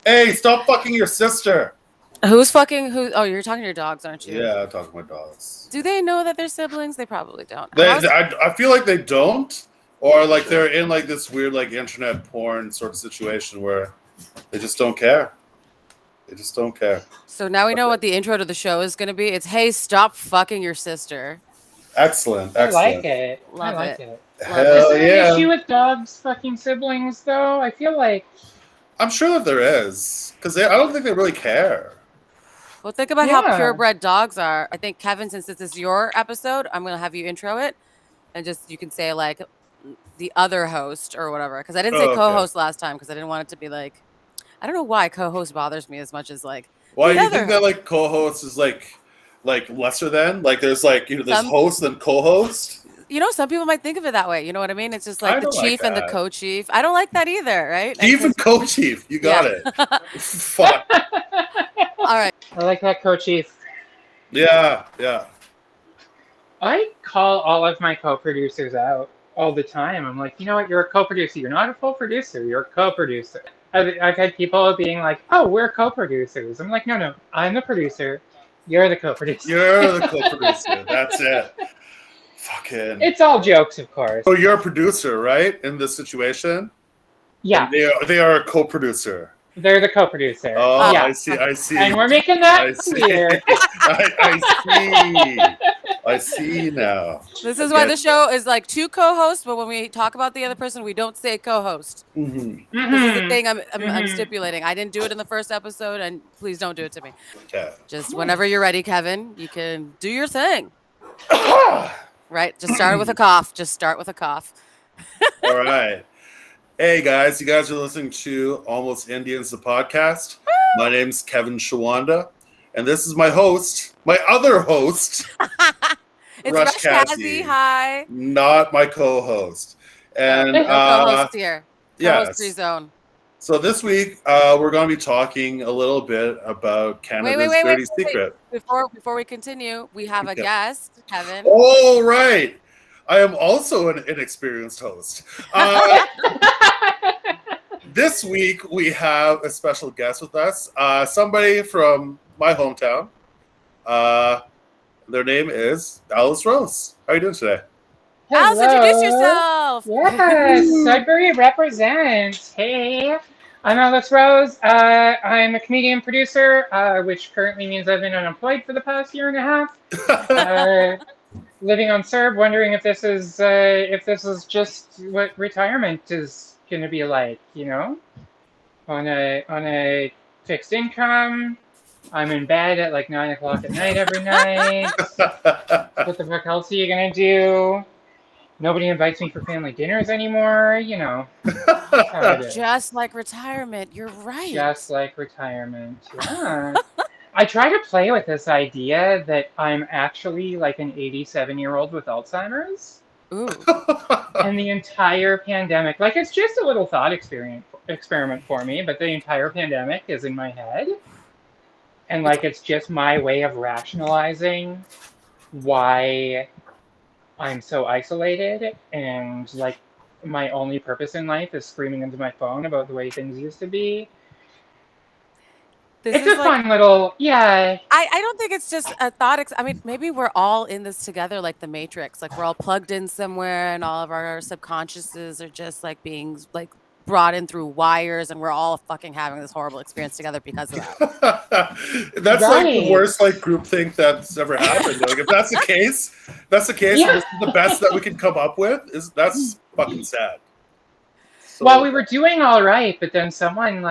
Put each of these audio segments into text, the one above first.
Hey, stop fucking your sister. Who's fucking who? Oh, you're talking to your dogs, aren't you? Yeah, I'm talking to my dogs. Do they know that they're siblings? They probably don't. I feel like they don't, or like they're in like this weird like internet porn sort of situation where they just don't care. They just don't care. So now we know what the intro to the show is going to be. It's, hey, stop fucking your sister. Excellent, I like excellent. it. Love I like it. it. Love Is Hell there yeah. an issue with dogs fucking siblings, though? I feel like... I'm sure that there is, because I don't think they really care. Well, think about how Yeah. purebred dogs are. I think, Kevin, since this is your episode, I'm going to have you intro it. And just, you can say, like, the other host or whatever. Because I didn't say Oh, okay. co-host last time because I didn't want it to be like... I don't know why co-host bothers me as much as, like, Why the you other think that like co-host is like lesser than? Like there's like there's host and co-host. Some people might think of it that way. You know what I mean? It's just like I the don't like chief and the that. co-chief. I don't like that either, right? Chief and co-chief. You got it. Fuck. All right. I like that co-chief. Yeah. I call all of my co-producers out all the time. I'm like, you know what? You're a co-producer. You're not a full producer. You're a co-producer. I've had people being like, oh, we're co-producers. I'm like, no. I'm the producer. You're the co-producer. You're the co-producer. That's it. Fucking. It's all jokes, of course. So you're a producer, right? In this situation? Yeah. And they are a co-producer. They're the co-producer. Oh, yeah. I see. And we're making that clear. I see now. This is why the show is like two co-hosts, but when we talk about the other person, we don't say co-host. Mm-hmm. This is the thing I'm stipulating. I didn't do it in the first episode, and please don't do it to me. Okay. Just whenever you're ready, Kevin, you can do your thing. Right? Just start with a cough. All right. Hey guys, you guys are listening to Almost Indians, the podcast. My name's Kevin Shawanda, and this is my host, my other host, it's Rush Kazi. Hi. Not my co-host. And no co-host here. Co-host free yes. zone. So this week we're going to be talking a little bit about Canada's dirty secret. Before we continue, we have a guest, Kevin. Oh, right. I am also an inexperienced host. This week, we have a special guest with us, somebody from my hometown. Their name is Alice Rose. How are you doing today? Alice, introduce yourself. Yes, Sudbury represents. Hey, I'm Alice Rose. I'm a comedian producer, which currently means I've been unemployed for the past year and a half. Living on CERB, wondering if this is just what retirement is going to be like, on a fixed income. I'm in bed at like 9 o'clock at night every night. What the fuck else are you going to do? Nobody invites me for family dinners anymore, Just like retirement, you're right. Just like retirement, yeah. I try to play with this idea that I'm actually like an 87-year-old with Alzheimer's. Ooh. And the entire pandemic, like it's just a little thought experiment for me, but the entire pandemic is in my head. And like it's just my way of rationalizing why I'm so isolated and like my only purpose in life is screaming into my phone about the way things used to be. It's a fun little, yeah. I don't think it's just a thought. I mean, maybe we're all in this together like the Matrix. Like we're all plugged in somewhere and all of our subconsciouses are just like being like brought in through wires and we're all fucking having this horrible experience together because of that. That's like the worst like groupthink that's ever happened. Like if that's the case, yeah. This is the best that we can come up with. That's fucking sad. So, well, we were doing all right, but then someone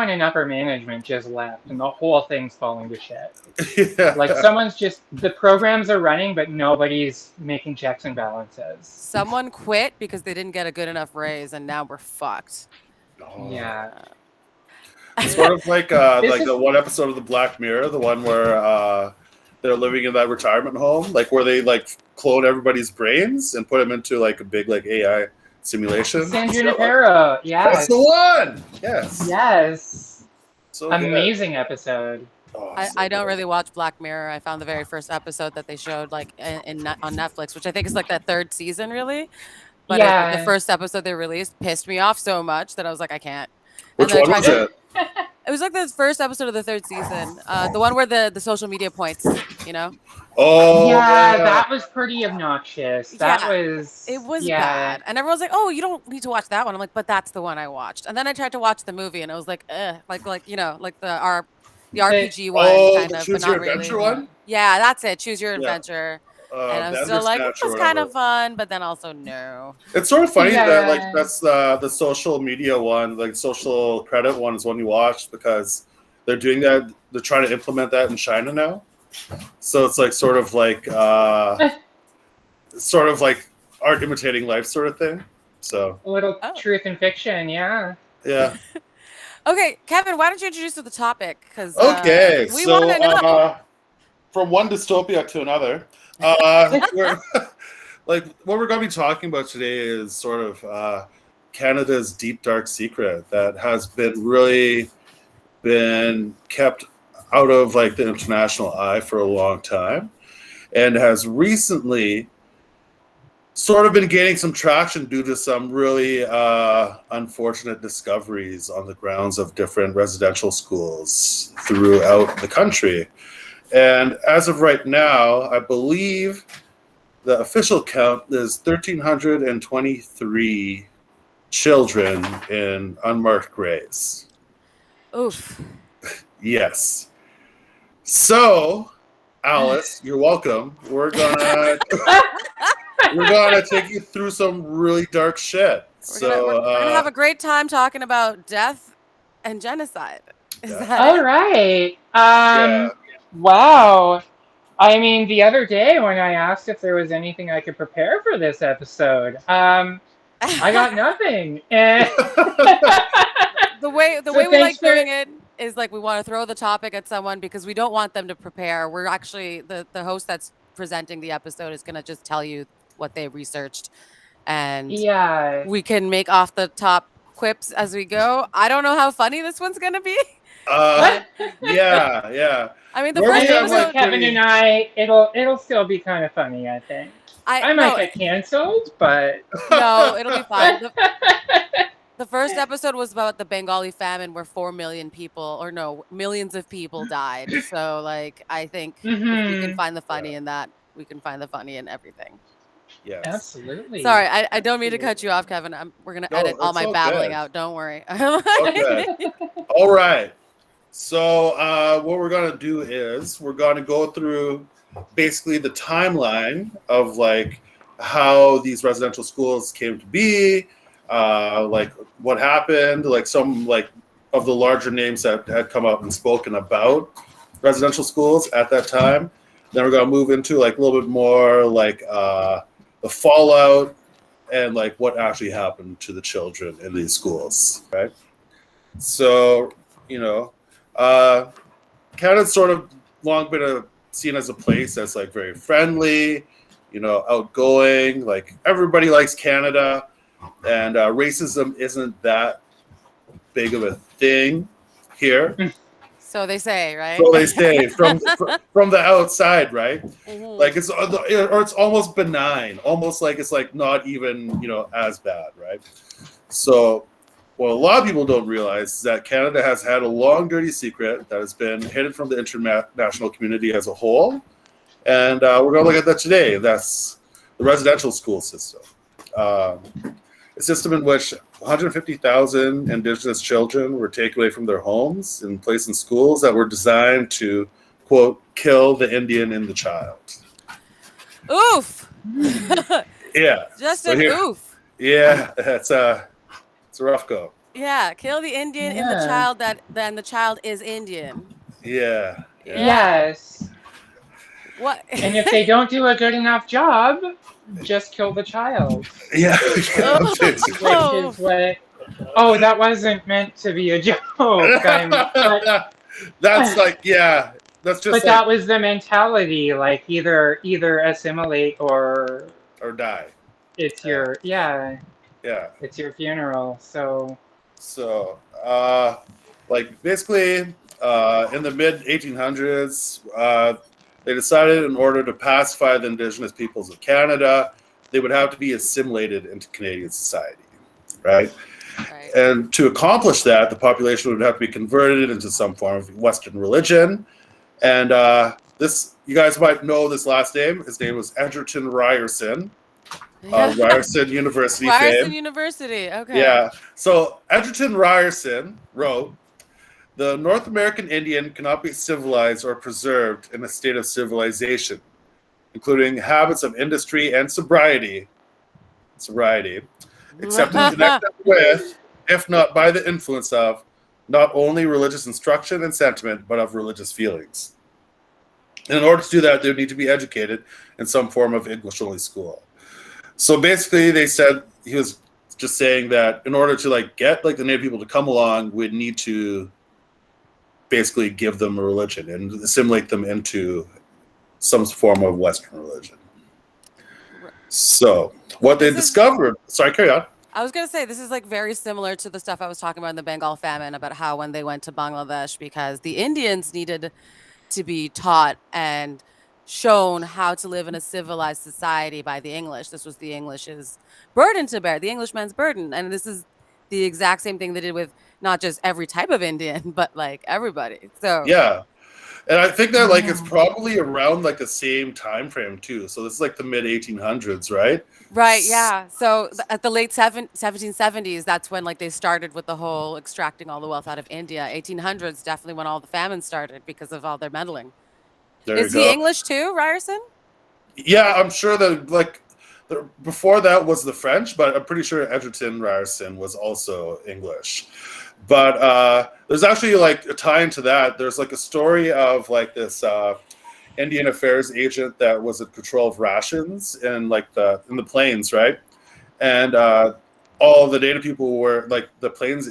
in upper management just left and the whole thing's falling to shit. Yeah. Like the programs are running, but nobody's making checks and balances. Someone quit because they didn't get a good enough raise and now we're fucked. Oh. Yeah. It's sort of like the one episode of the Black Mirror, the one where they're living in that retirement home, like where they like clone everybody's brains and put them into like a big like AI simulation. San Junipero, yeah. That's the one. Yes. So amazing episode. Oh, I don't really watch Black Mirror. I found the very first episode that they showed like on Netflix, which I think is like that third season, really. But the first episode they released pissed me off so much that I was like, I can't. Which one was it? It was like the first episode of the third season. The one where the social media points, you know? Oh, Yeah, that was pretty obnoxious. That Yeah, was it was yeah. bad. And everyone's like, "Oh, you don't need to watch that one." I'm like, "But that's the one I watched." And then I tried to watch the movie and I was like, like you know, like the The RPG one kind the of, but Choose Your not really. Adventure one. Yeah, that's it. Choose your Yeah, adventure. And I'm still like, Bandersnatch or it's kind whatever. of fun, but then also no. It's sort of funny that like Yeah. that's the social media one, like social credit one is one you watch because they're doing that. They're trying to implement that in China now. So it's like sort of like art imitating life sort of thing. So A little Oh. truth and fiction, yeah. yeah. Okay, Kevin, why don't you introduce the topic? Because Okay, we so want to know. from one dystopia to another, we're, like what we're going to be talking about today is sort of Canada's deep dark secret that has been kept out of like the international eye for a long time, and has recently sort of been gaining some traction due to some really unfortunate discoveries on the grounds of different residential schools throughout the country. And as of right now, I believe the official count is 1,323 children in unmarked graves. Oof. Yes. So, Alice, you're welcome. We're gonna take you through some really dark shit. We're gonna have a great time talking about death and genocide. Is Yeah. that All it? right. Yeah. Wow. I mean, the other day when I asked if there was anything I could prepare for this episode, I got nothing. And the way So we like thanks for- doing it is like we want to throw the topic at someone because we don't want them to prepare. We're actually the host that's presenting the episode is gonna just tell you what they researched, and yeah. we can make off the top quips as we go. I don't know how funny this one's gonna be. Yeah. I mean, the Normally first I think I'm with like Kevin pretty- and I, it'll still be kind of funny, I think. I might get canceled, but no, it'll be fine. The first episode was about the Bengali famine where 4 million people, or no, millions of people died. So, like, I think if we can find the funny in that, we can find the funny in everything. Yes. Absolutely. Sorry, I don't mean to cut you off, Kevin. We're going to edit all it's my all babbling good. out. Don't worry. Okay. All right. So what we're going to do is we're going to go through basically the timeline of like how these residential schools came to be, like what happened, like some like of the larger names that had come up and spoken about residential schools at that time. Then we're going to move into like a little bit more like the fallout and like what actually happened to the children in these schools, right? So, Canada's sort of long been seen as a place that's like very friendly, outgoing, like everybody likes Canada, and racism isn't that big of a thing here. So they say, right? So they say from the outside, right? Mhm. Like it's almost benign, almost like it's like not even as bad, right? So what a lot of people don't realize is that Canada has had a long dirty secret that has been hidden from the international community as a whole, and we're going to look at that today. That's the residential school system, a system in which 150,000 Indigenous children were taken away from their homes and placed in schools that were designed to, quote, kill the Indian in the child. Oof. Yeah. Just So an here- oof. Yeah, it's a rough go. Yeah, kill the Indian in the Yeah. child then the child is Indian. Yeah. Yeah. Yes. What? And if they don't do a good enough job, just kill the child. Yeah. Oh. Which is what. Oh, that wasn't meant to be a joke. That's like, yeah. That's just But that was the mentality, like either assimilate or die. it's your Yeah. it's your funeral. So So, like basically, in the mid 1800s, they decided in order to pacify the Indigenous peoples of Canada, they would have to be assimilated into Canadian society, right? Right. And to accomplish that, the population would have to be converted into some form of Western religion. And you guys might know this last name. His name was Edgerton Ryerson, Ryerson University Ryerson fame. University. Okay. Yeah. So Edgerton Ryerson wrote, "The North American Indian cannot be civilized or preserved in a state of civilization, including habits of industry and sobriety, except in connection with, if not by the influence of, not only religious instruction and sentiment, but of religious feelings. In order to do that, they would need to be educated in some form of English-only school." So basically, they said, he was just saying that in order to like get like the Native people to come along, we'd need to basically give them a religion and assimilate them into some form of Western religion. So what they discovered, sorry, carry on. I was going to say, this is like very similar to the stuff I was talking about in the Bengal famine, about how when they went to Bangladesh, because the Indians needed to be taught and shown how to live in a civilized society by the English. This was the English's burden to bear, the Englishman's burden. And this is the exact same thing they did with not just every type of Indian, but like everybody. So yeah. And I think that like it's probably around like the same time frame too. So this is like the mid 1800s, right? Right, yeah. So at the late 1770s, that's when like they started with the whole extracting all the wealth out of India. 1800s definitely when all the famine started because of all their meddling. Is he English too, Ryerson? Yeah, I'm sure that like before that was the French, but I'm pretty sure Edgerton Ryerson was also English. But there's actually like a tie into that. There's like a story of like this Indian Affairs agent that was in control of rations in like in the plains, right? And all the Native people were like the Plains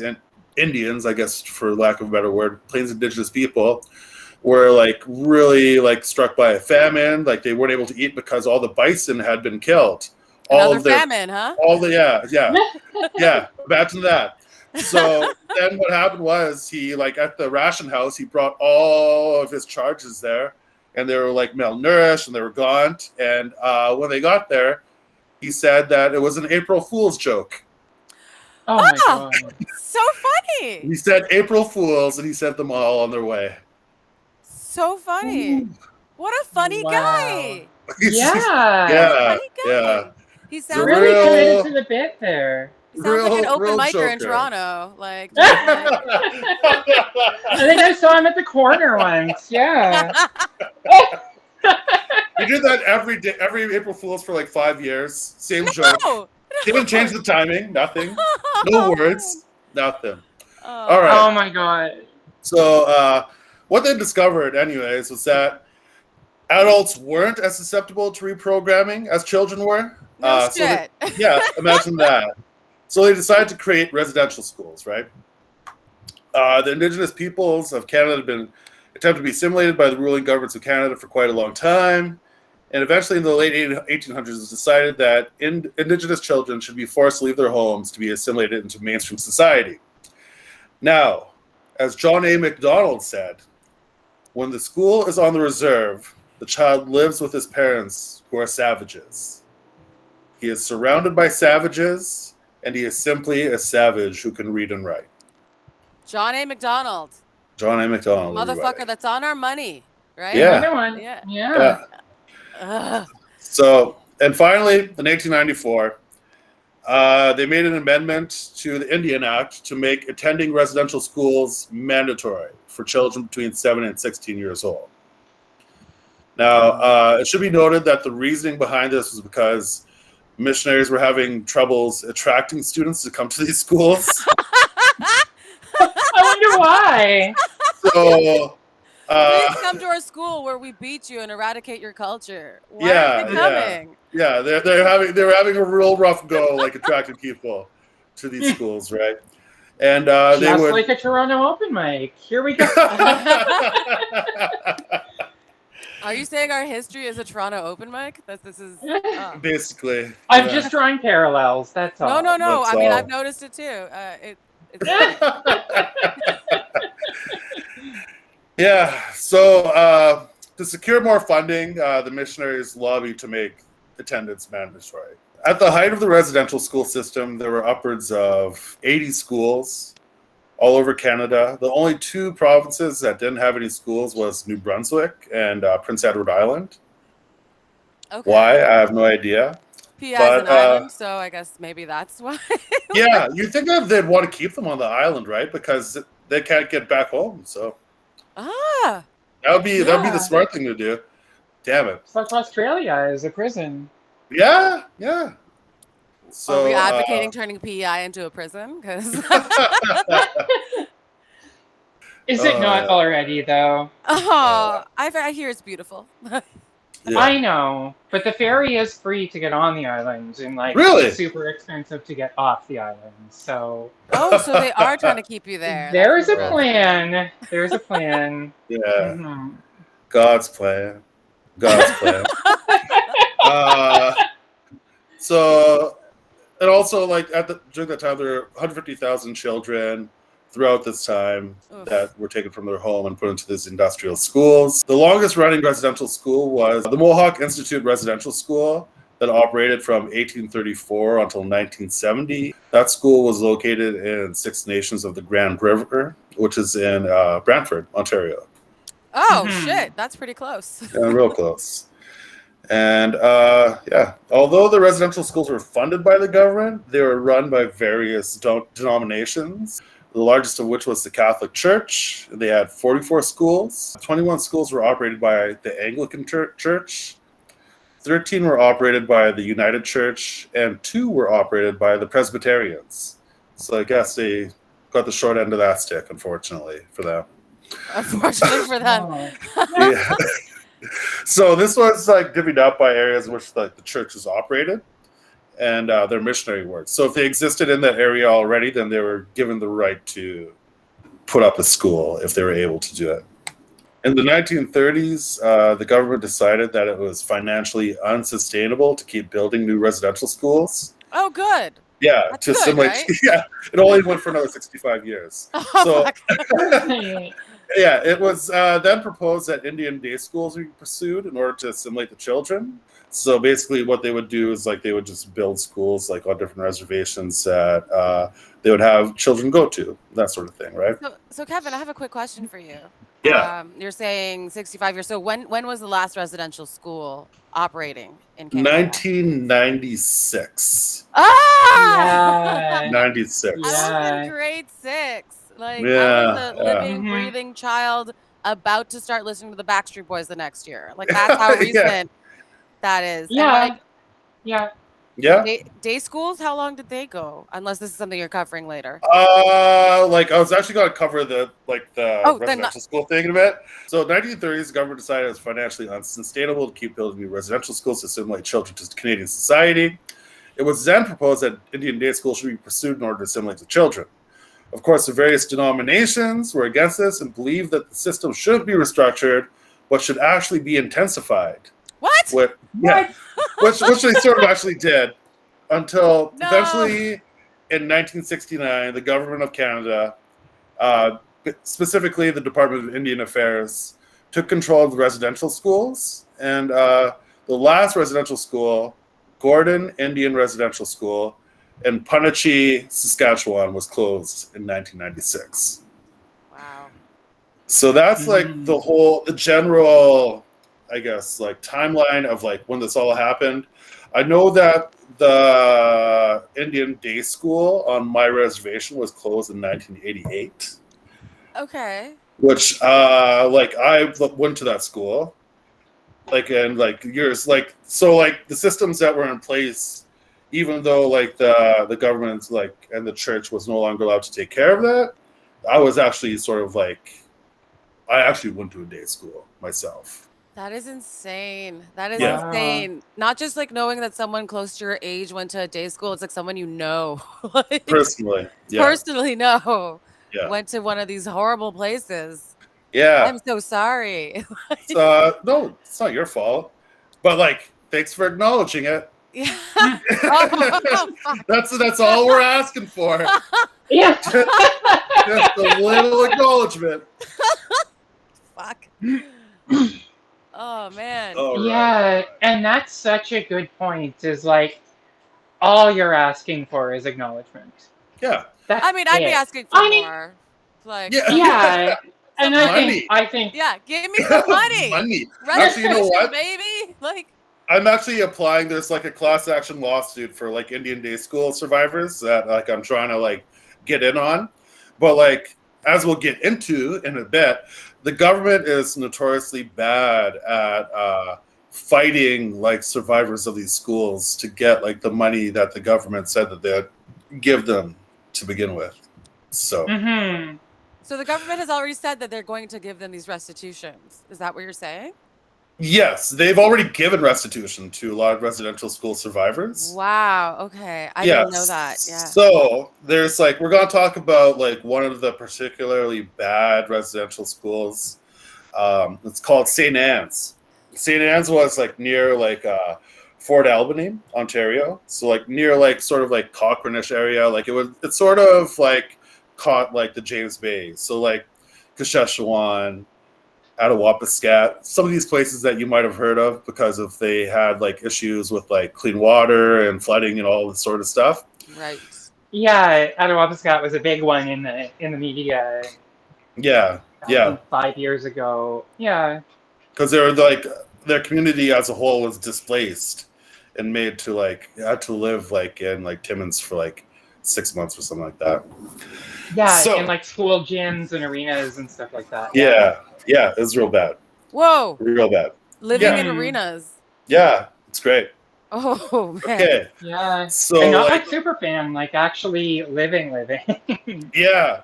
Indians, I guess for lack of a better word, Plains Indigenous people were like really like struck by a famine. Like they weren't able to eat because all the bison had been killed. Another famine, huh? Yeah. Imagine that. So then what happened was he like at the ration house, he brought all of his charges there, and they were like malnourished and they were gaunt. And when they got there, he said that it was an April Fool's joke. Oh my God. So funny. He said April Fools, and he sent them all on their way. So funny. Ooh. What a funny guy. Yeah. Yeah. He sounds really real, committed to the bit there. He sounds like an open micer joker in Toronto. Like, I think I saw him at the corner once. Yeah. He did that every day, every April Fool's for like 5 years. Same joke. Didn't change the timing. Nothing. No words. Nothing. All right. Oh my God. So what they discovered, anyways, was that adults weren't as susceptible to reprogramming as children were. No shit. Imagine that. So they decided to create residential schools, right? The Indigenous peoples of Canada had been attempted to be assimilated by the ruling governments of Canada for quite a long time. And eventually in the late 1800s, it was decided that Indigenous children should be forced to leave their homes to be assimilated into mainstream society. Now, as John A. MacDonald said, when the school is on the reserve, the child lives with his parents who are savages. He is surrounded by savages, and he is simply a savage who can read and write. John A. MacDonald. John A. MacDonald. Motherfucker, everybody. that's on our money, right? Yeah. Another one. Yeah. So, and finally, in 1894, they made an amendment to the Indian Act to make attending residential schools mandatory for children between 7 and 16 years old. Now, it should be noted that the reasoning behind this was because missionaries were having troubles attracting students to come to these schools. I wonder why. So, please come to our school where we beat you and eradicate your culture. Why are they coming? Yeah, they were having a real rough go, like attracting people to these schools, right? And they would like a Toronto open mic. Here we go. Are you saying our history is a Toronto open mic? This is basically. I'm just drawing parallels. That's all. No. That's I mean, all. I've noticed it too. Yeah. So to secure more funding, the missionaries lobbied to make attendance mandatory. At the height of the residential school system, there were upwards of 80 schools all over Canada. The only two provinces that didn't have any schools was New Brunswick and Prince Edward Island. Okay. Why? I have no idea. PI is But, an island, so I guess maybe that's why. Yeah, you'd think that they'd want to keep them on the island, right? Because they can't get back home. So Ah, that would be the Yeah. smart thing to do. Damn it. It's like Australia is a prison. Yeah. So are we advocating turning PEI into a prison? Because Is it not already, though? I hear it's beautiful. yeah. I know, but the ferry is free to get on the island, and like Really? it's super expensive to get off the island. So Oh, so they are trying to keep you there. there's a That's plan. There's a plan. Yeah. Mhm. God's plan. God's plan. So, and also like during that time, there were 150,000 children throughout this time Oof. that were taken from their home and put into these industrial schools. The longest running residential school was the Mohawk Institute Residential School that operated from 1834 until 1970. That school was located in Six Nations of the Grand River, which is in Brantford, Ontario. Oh Mhm. shit, that's pretty close. Yeah, real close. And although the residential schools were funded by the government, they were run by various denominations, the largest of which was the Catholic Church. They had 44 schools. 21 schools were operated by the Anglican Church. 13 were operated by the United Church, and 2 were operated by the Presbyterians. So I guess they got the short end of that stick, unfortunately, for them. Unfortunately for them. Oh. Yeah. So this was like divvied up by areas in which the church was operated and their missionary work. So if they existed in that area already, then they were given the right to put up a school if they were able to do it. In the 1930s, the government decided that it was financially unsustainable to keep building new residential schools. Oh, good. Yeah, That's to good, assimilate. right? Yeah, it only went for another 65 years. Oh, So- fuck. Yeah, it was then proposed that Indian day schools be pursued in order to assimilate the children. So basically, what they would do is like they would just build schools like on different reservations that they would have children go to, that sort of thing, right? So Kevin, I have a quick question for you. Yeah. You're saying 65 years. So when was the last residential school operating in Canada? 1996. Ah! Yeah. 96. I was Yeah. in grade 6. Like I was Yeah, a yeah. living, Mhm. breathing child about to start listening to the Backstreet Boys the next year. Like that's how Yeah. recent that is. And, Yeah. like, Yeah. Yeah. day schools, how long did they go? Unless this is something you're covering later. Like I was actually going to cover the Oh, then residential school thing in a bit. So 1930s, the government decided it was financially unsustainable to keep building new residential schools to assimilate children to Canadian society. It was then proposed that Indian day schools should be pursued in order to assimilate the children. Of course, the various denominations were against this and believed that the system should be restructured, but should actually be intensified. What? Which they sort of actually did, until No. eventually in 1969, the government of Canada, specifically the Department of Indian Affairs, took control of the residential schools. And the last residential school, Gordon Indian Residential School, in Punachie, Saskatchewan, was closed in 1996. Wow. So that's like the general, I guess, like timeline of like when this all happened. I know that the Indian day school on my reservation was closed in 1988, Okay. which like I went to that school, like in like years, like so like the systems that were in place, even though like the government like and the church was no longer allowed to take care of that, I was actually sort of like I actually went to a day school myself. That is insane. That is Yeah. insane. Not just like knowing that someone close to your age went to a day school. It's like someone you know. Like, Personally, yeah, personally know. yeah, Went to one of these horrible places. yeah. I'm so sorry. No, it's not your fault, but like, thanks for acknowledging it. Yeah. Oh, fuck. That's all we're asking for. Yeah. Just a little acknowledgement. Fuck. Oh man. All right. Yeah, and that's such a good point. Is like, all you're asking for is acknowledgement. Yeah. That's I mean, I'd be it. asking for more. Like, Yeah. Yeah, and Money. I think, yeah, give me some money. Money. Actually, you know Restitution, what? baby. Like, I'm actually applying. There's like a class action lawsuit for like Indian day school survivors that like I'm trying to like get in on. But like as we'll get into in a bit, the government is notoriously bad at fighting like survivors of these schools to get like the money that the government said that they'd give them to begin with. So so the government has already said that they're going to give them these restitutions. Is that what you're saying? yes, they've already given restitution to a lot of residential school survivors. Wow. Okay. I didn't know that. Yeah. So there's like we're gonna talk about like one of the particularly bad residential schools. It's called St. Anne's. St. Anne's was like near like Fort Albany, Ontario. So like near like sort of like Cochranish area. Like it's sort of like caught like the James Bay. So like Saskatchewan, Attawapiskat, some of these places that you might have heard of because of they had like issues with like clean water and flooding and all this sort of stuff. Right. yeah, Attawapiskat was a big one in the media. Yeah, I yeah, think 5 years ago. Yeah. because they were like their community as a whole was displaced and made to like had to live like in like Timmins for like 6 months or something like that. Yeah, So- and like school gyms and arenas and stuff like that. Yeah, it was real bad, Whoa. real bad. Living Yeah. in arenas. Yeah, it's great. Oh man. Okay, Yeah. so And not like, like Superfan, like actually living. yeah,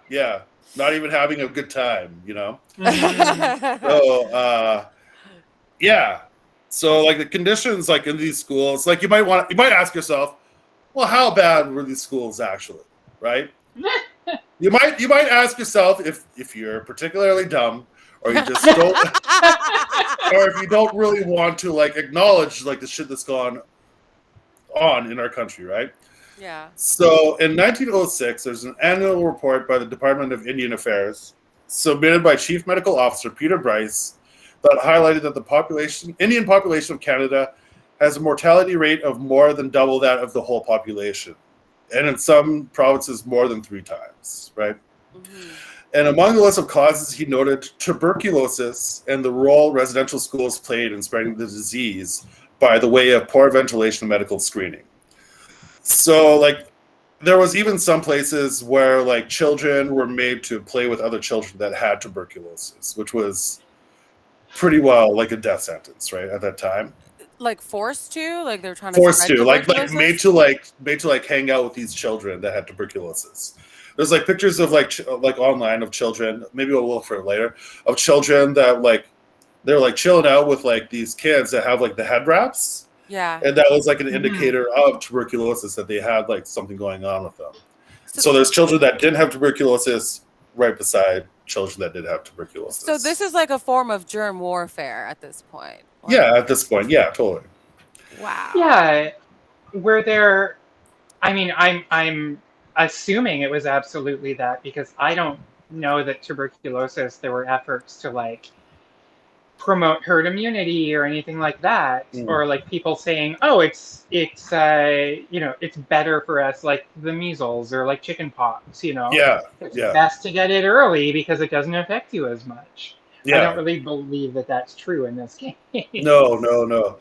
not even having a good time, you know. Mhm. So yeah, so like the conditions like in these schools, like you might ask yourself, well, how bad were these schools actually, right? You might ask yourself if you're particularly dumb or you just don't or if you don't really want to like acknowledge like the shit that's gone on in our country, right? Yeah. So in 1906, there's an annual report by the Department of Indian Affairs submitted by Chief Medical Officer Peter Bryce that highlighted that the Indian population of Canada has a mortality rate of more than double that of the whole population. And in some provinces, more than 3 times, right? Mm-hmm. And among the list of causes, he noted tuberculosis and the role residential schools played in spreading the disease by the way of poor ventilation and medical screening. So, like, there was even some places where, like, children were made to play with other children that had tuberculosis, which was pretty well like a death sentence, right, at that time. Like forced to? Like they're trying Forced to to, like tuberculosis? made to hang out with these children that had tuberculosis. There's like pictures of like online of children. Maybe we'll look for it later of children that like they're like chilling out with like these kids that have like the head wraps, Yeah. and that was like an indicator of tuberculosis that they had like something going on with them. So there's children that didn't have tuberculosis right beside children that did have tuberculosis. So this is like a form of germ warfare at this point. Like, yeah, at this point, yeah, totally. Wow. Yeah. Were there? I mean, I'm assuming it was absolutely that because I don't know that tuberculosis. There were efforts to like promote herd immunity or anything like that, or like people saying, "Oh, it's it's better for us," like the measles or like chicken pox. Yeah, It's yeah, best to get it early because it doesn't affect you as much. I yeah. don't really believe that that's true in this case. No.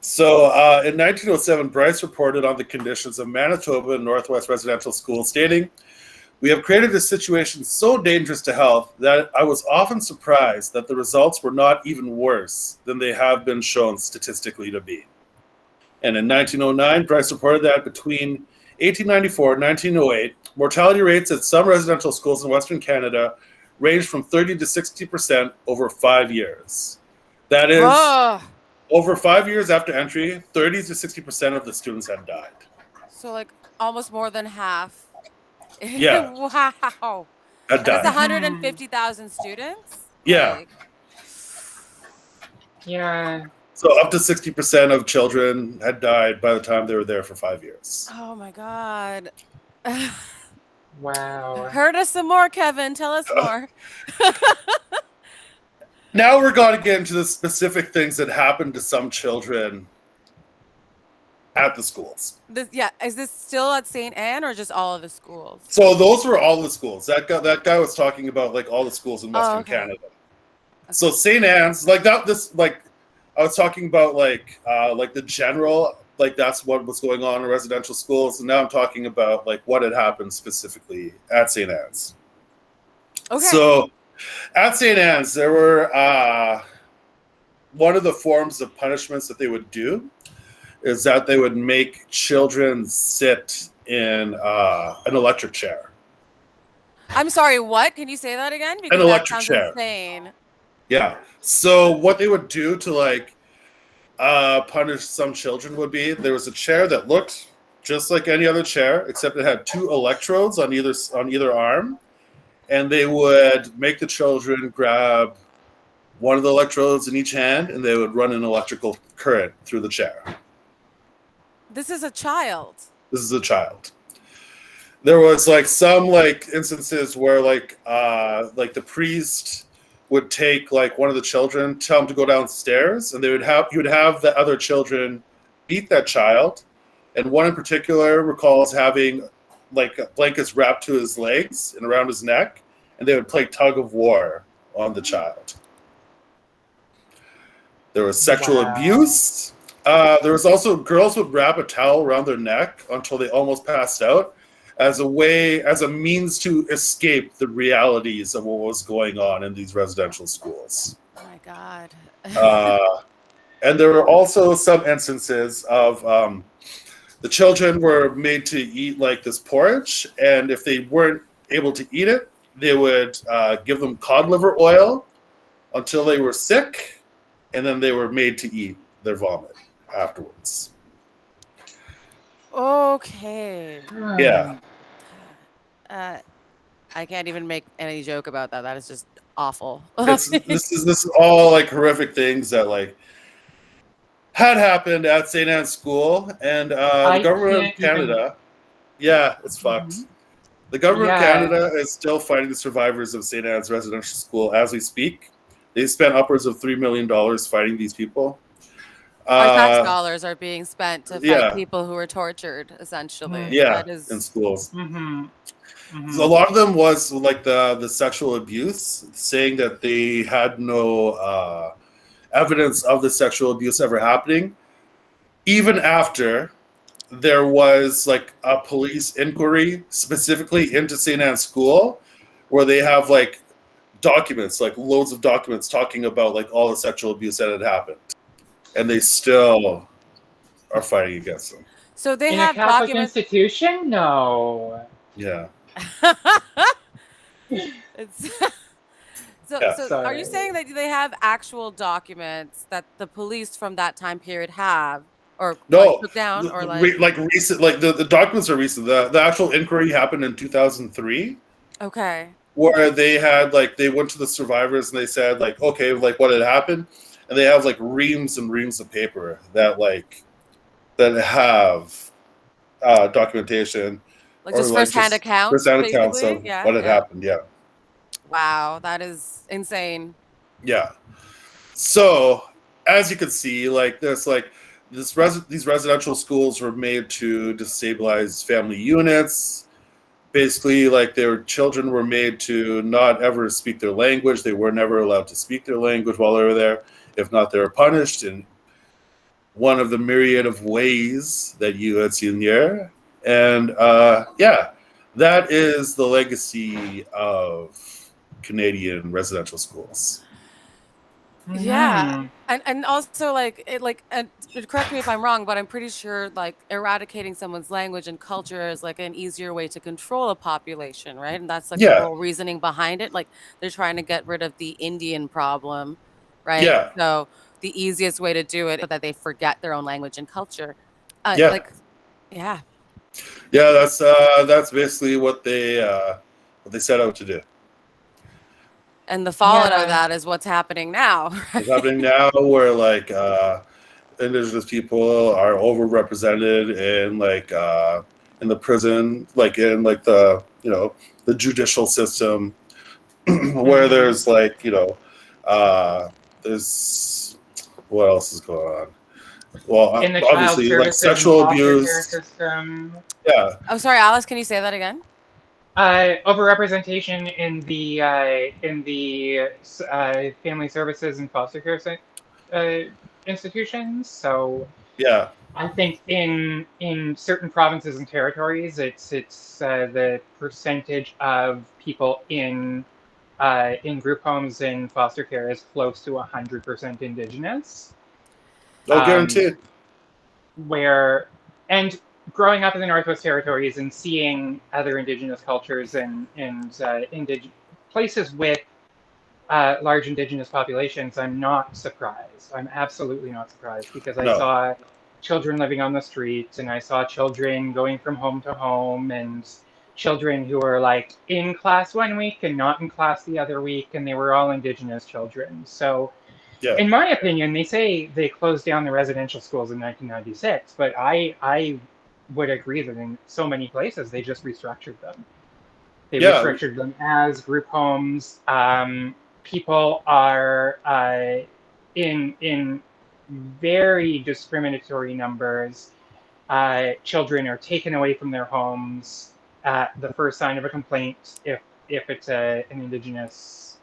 So in 1907, Bryce reported on the conditions of Manitoba and Northwest residential schools, stating, "We have created a situation so dangerous to health that I was often surprised that the results were not even worse than they have been shown statistically to be." And in 1909, Bryce reported that between 1894 and 1908, mortality rates at some residential schools in Western Canada ranged from 30 to 60% over 5 years. That is, over 5 years after entry, 30 to 60% of the students had died. So like almost more than half. Yeah. Wow. Had And it's died. 150,000 students? Yeah. Like, Yeah. So up to 60% of children had died by the time they were there for 5 years. oh my God. Wow. Heard us some more, Kevin. Tell us more. Now we're going to get into the specific things that happened to some children at the schools. Is this still at St. Anne or just all of the schools? So those were all the schools. That guy was talking about like all the schools in Western Canada. So St. Anne's, like that, I was talking about like the general, like that's what was going on in residential schools, and now I'm talking about like what had happened specifically at St. Anne's. Okay. So at St. Anne's, there were one of the forms of punishments that they would do is that they would make children sit in an electric chair. I'm sorry, what? Can you say that again? Because An electric that sounds chair. insane. Yeah. So what they would do to like punish some children would be there was a chair that looked just like any other chair, except it had 2 electrodes on either arm, and they would make the children grab one of the electrodes in each hand, and they would run an electrical current through the chair. This is a child. This is a child. There was like some like instances where like the priest would take like one of the children, tell him to go downstairs, and he would have the other children beat that child. And one in particular recalls having like blankets wrapped to his legs and around his neck, and they would play tug of war on the child. There was sexual abuse. There was also girls would wrap a towel around their neck until they almost passed out, as a means to escape the realities of what was going on in these residential schools. Oh my God. And there were also some instances of the children were made to eat like this porridge, and if they weren't able to eat it, they would give them cod liver oil until they were sick, and then they were made to eat their vomit afterwards. Okay. Yeah. I can't even make any joke about that. That is just awful. This is all like horrific things that like had happened at St. Anne's School, and the government of Canada. Yeah, it's fucked. The government of Canada is still fighting the survivors of St. Anne's residential school as we speak. They spent upwards of $3 million fighting these people. Our tax dollars are being spent to fight people who were tortured, essentially. Yeah, in schools. So a lot of them was like the sexual abuse, saying that they had no evidence of the sexual abuse ever happening, even after there was like a police inquiry specifically into St. Anne's School, where they have like documents, like loads of documents talking about like all the sexual abuse that had happened, and they still are fighting against them. So they in have a Catholic documents. institution? No. Yeah. So are you saying that they have actual documents that the police from that time period have, or no, took down, or recent? Like the documents are recent. The actual inquiry happened in 2003. Okay. Where they had like they went to the survivors and they said like, okay, like what had happened, and they have like reams and reams of paper that have documentation. Like just first-hand accounts? First-hand accounts of what had happened, yeah. Wow, that is insane. Yeah. So, as you can see, like there's like these residential schools were made to destabilize family units. Basically, like their children were made to not ever speak their language. They were never allowed to speak their language while they were there. If not, they were punished in one of the myriad of ways that you had seen here. And that is the legacy of Canadian residential schools. Yeah, and also and correct me if I'm wrong, but I'm pretty sure like eradicating someone's language and culture is like an easier way to control a population, right? And that's like the whole reasoning behind it. Like they're trying to get rid of the Indian problem, right? Yeah. So the easiest way to do it is that they forget their own language and culture. Yeah, that's basically what they set out to do. And the fallout of that is what's happening now. Right? What's happening now, where like Indigenous people are overrepresented in the prison, like in like the judicial system, where there's like there's what else is going Well, in the child obviously, like services and sexual foster care abuse. system. Yeah. Oh, sorry, Alice. Can you say that again? Overrepresentation in the family services and foster care institutions. So Yeah. I think in certain provinces and territories, it's the percentage of people in group homes and foster care is close to 100% Indigenous. No guarantee. Where and growing up in the Northwest Territories and seeing other Indigenous cultures and places with large Indigenous populations, I'm not surprised. I'm absolutely not surprised because I No. saw children living on the streets and I saw children going from home to home and children who were like in class one week and not in class the other week, and they were all Indigenous children. So Yeah. in my opinion, they say they closed down the residential schools in 1996, but I would agree that in so many places they just restructured them. They Yeah. restructured them as group homes. People are in very discriminatory numbers. Children are taken away from their homes at the first sign of a complaint if it's an Indigenous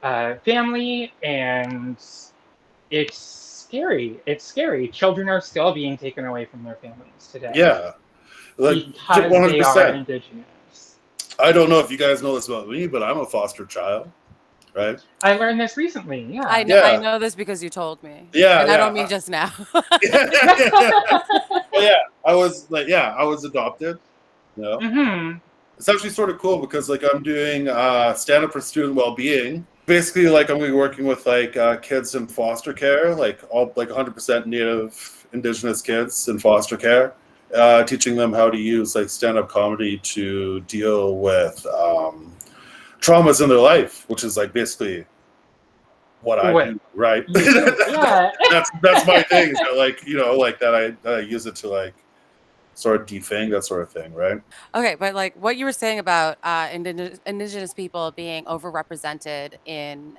family, and it's scary. It's scary. Children are still being taken away from their families today. Yeah. Like Because they are 100%. Indigenous. I don't know if you guys know this about me, but I'm a foster child, right? I learned this recently. Yeah. I Yeah. know this because you told me. Yeah, And I don't yeah. mean just now. Well, yeah, I was adopted. You know, Mm-hmm. it's actually sort of cool because like I'm doing stand up for student well being. Basically, like I'm gonna be working with like kids in foster care, like all like 100% Native Indigenous kids in foster care, teaching them how to use like stand up comedy to deal with traumas in their life, which is like basically what I do, right? Yeah. that's my thing. So like like that I use it to like sort of defang that sort of thing, right? Okay, but like what you were saying about indigenous people being overrepresented in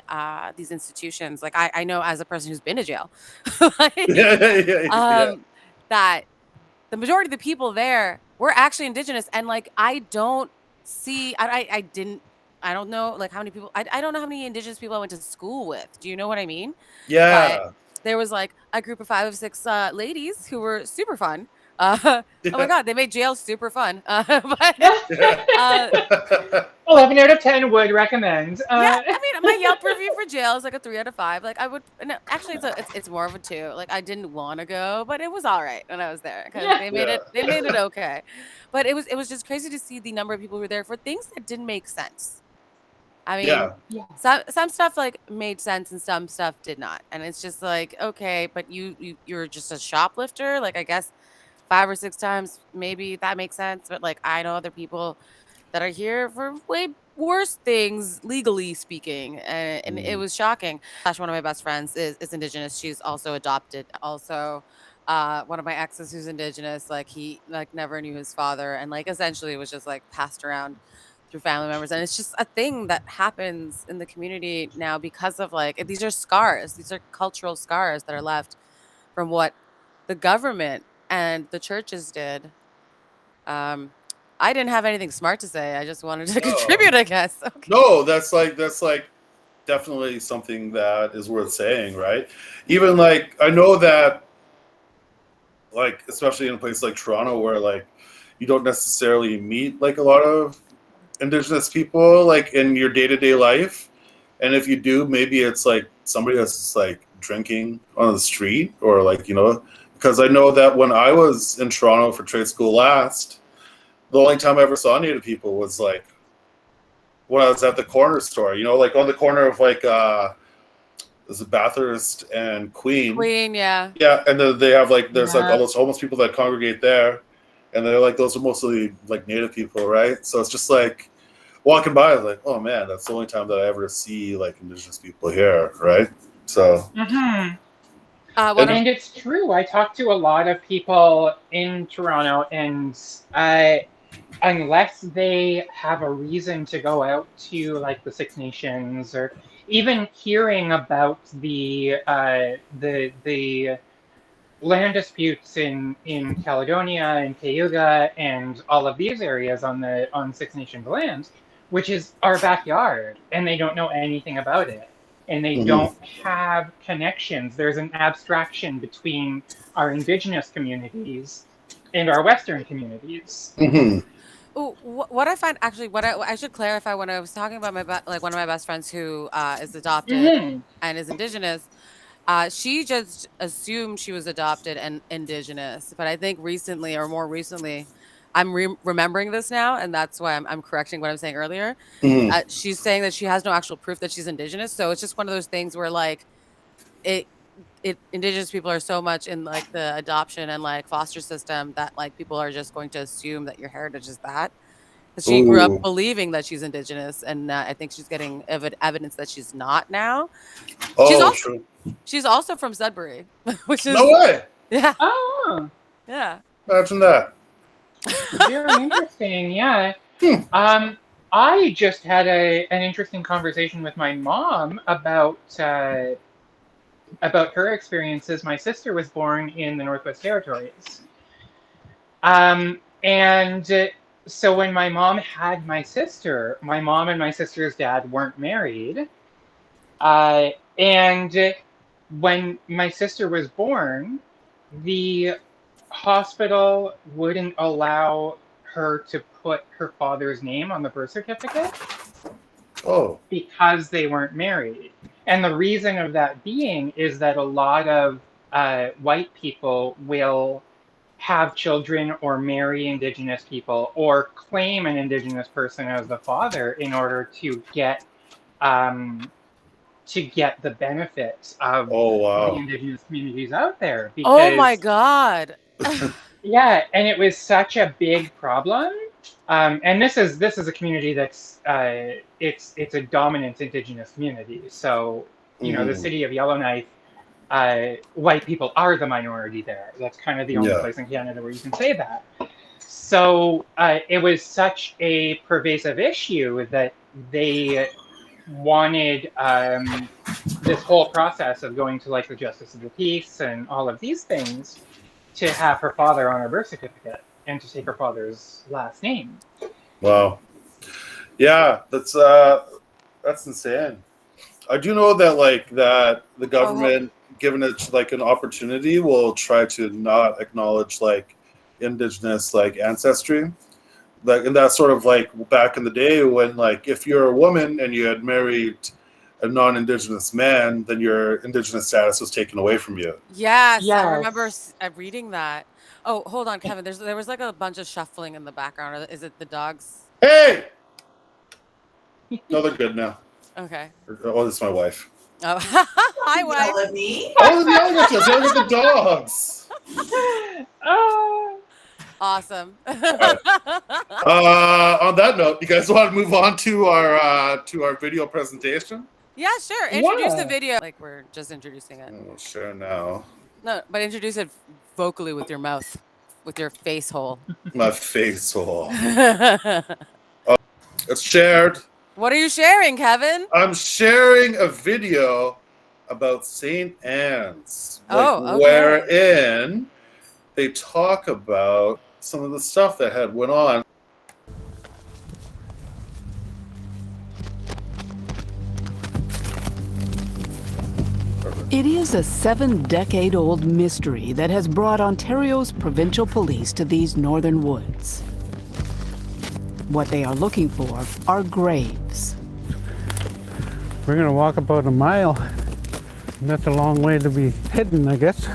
these institutions, like I know as a person who's been to jail, like, Yeah. that the majority of the people there were actually indigenous, and like I don't see, I don't know like how many people, I don't know how many indigenous people I went to school with. Do you know what I mean? But Yeah. there was like a group of 5 of 6 ladies who were super fun. Oh my god, they made jail super fun. But 11 out of 10 would recommend. yeah, I mean, my Yelp review for jail is like a 3 out of 5. Like I would, no, actually, it's more of a 2. Like I didn't want to go, but it was all right when I was there because they made it okay. But it was just crazy to see the number of people who were there for things that didn't make sense. I mean, Yeah. some stuff like made sense and some stuff did not, and it's just like, okay, but you're just a shoplifter. Like I guess 5 or 6 times maybe that makes sense, but like I know other people that are here for way worse things, legally speaking, and it was shocking. One of my best friends is Indigenous. She's also adopted. Also, one of my exes who's Indigenous, like he like never knew his father, and like essentially was just like passed around through family members, and it's just a thing that happens in the community now because of like these are scars. These are cultural scars that are left from what the government and the churches did. I didn't have anything smart to say. I just wanted to contribute, I guess. Okay. No, that's like definitely something that is worth saying, right? Even like I know that like especially in a place like Toronto where like you don't necessarily meet like a lot of Indigenous people like in your day-to-day life, and if you do, maybe it's like somebody that's just like drinking on the street or like because I know that when I was in Toronto for trade school last, the only time I ever saw Native people was like when I was at the corner store, like on the corner of like is it Bathurst and Queen. Yeah. Yeah, and then they have like there's like all those homeless people that congregate there, and they're like those are mostly like Native people, right? So it's just like walking by, I was like, oh man, that's the only time that I ever see like Indigenous people here, right? So. Mm-hmm. And it's true. I talked to a lot of people in Toronto, and unless they have a reason to go out to like the Six Nations, or even hearing about the land disputes in Caledonia and Cayuga and all of these areas on Six Nations lands, which is our backyard, and they don't know anything about it, and they don't have connections. There's an abstraction between our Indigenous communities and our Western communities. Mm-hmm. Ooh, what I find actually, what I should clarify when I was talking about like one of my best friends who is adopted Mm-hmm. and is Indigenous. She just assumed she was adopted and Indigenous, but I think recently or more recently, I'm remembering this now, and that's why I'm correcting what I'm saying earlier. Mm-hmm. She's saying that she has no actual proof that she's Indigenous, so it's just one of those things where like it Indigenous people are so much in like the adoption and like foster system that like people are just going to assume that your heritage is that. 'Cause she grew up Ooh. believing that she's Indigenous, and I think she's getting evidence that she's not now. She's Oh, also true. she's also from Sudbury, which is No way. yeah, Oh, yeah. Imagine that. very interesting. Yeah. Hmm. I just had an interesting conversation with my mom about her experiences. My sister was born in the Northwest Territories, and so when my mom had my mom and my sister's dad weren't married, and when my sister was born, the hospital wouldn't allow her to put her father's name on the birth certificate Oh. because they weren't married. And the reason of that being is that a lot of white people will have children or marry Indigenous people or claim an Indigenous person as the father in order um, to get the benefits of Oh, the wow. Indigenous communities out there. Oh my Because God. yeah, and it was such a big problem. And this is a community that's it's a dominant Indigenous community. So you know the Mm-hmm. city of Yellowknife, white people are the minority there. That's kind of the only Yeah. place in Canada where you can say that. So it was such a pervasive issue that they wanted this whole process of going to like the Justice of the Peace and all of these things to have her father on her birth certificate and to take her father's last name. Wow. Yeah, that's insane. I do know that that the government, given it like an opportunity, will try to not acknowledge like Indigenous like ancestry. Like, and that's sort of like back in the day when like if you're a woman and you had married a non-Indigenous man, then your Indigenous status was taken away from you. Yes, I remember Yes. reading that. Oh, hold on, Kevin. There was like a bunch of shuffling in the background. Is it the dogs? Hey, no, they're good now. Okay. Oh, this is my wife. Oh, hi, wife. Yell at me. Oh, the yelling at us. Yelling at the dogs. Oh. Awesome. On that note, you guys want to move on to our video presentation? Yeah, sure. Introduce the Yeah. video. Like we're just introducing it. Oh, sure now. No, but introduce it vocally with your mouth, with your face hole. My face hole. What It's shared. are you sharing, Kevin? I'm sharing a video about St. Anne's. Oh, okay. Wherein they talk about some of the stuff that had went on. It is a 7-decade-old mystery that has brought Ontario's provincial police to these northern woods. What they are looking for are graves. We're gonna walk about a mile. That's a long way to be hidden, I guess.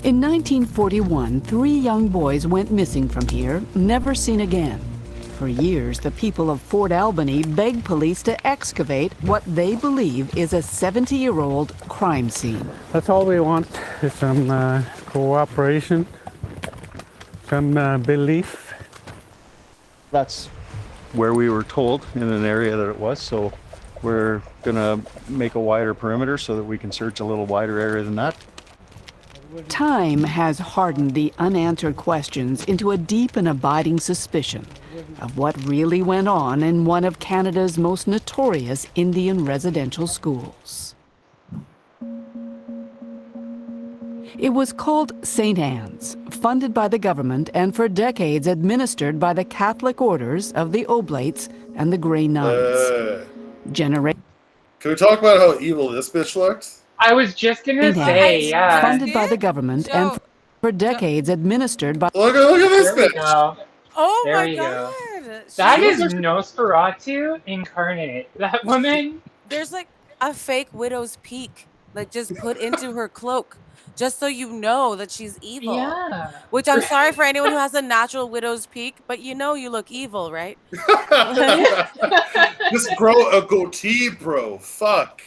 In 1941, 3 young boys went missing from here, never seen again. For years, the people of Fort Albany begged police to excavate what they believe is a 70-year-old crime scene. That's all we want is some cooperation, some belief. That's where we were told in an area that it was, so we're gonna make a wider perimeter so that we can search a little wider area than that. Time has hardened the unanswered questions into a deep and abiding suspicion of what really went on in one of Canada's most notorious Indian residential schools. It was called St. Anne's, funded by the government and for decades administered by the Catholic orders of the Oblates and the Grey Nuns. Can we talk about how evil this bitch looked? I was just gonna St. say, Anne's, yeah. funded by the government and Joe, for decades administered by... Look at this There we bitch. go. oh There my we go. god. That She- is Nosferatu incarnate. That woman. There's like a fake widow's peak, like just put into her cloak, just so you know that she's evil. Yeah. Which I'm sorry for anyone who has a natural widow's peak, but you know you look evil, right? Just grow a goatee, bro. Fuck.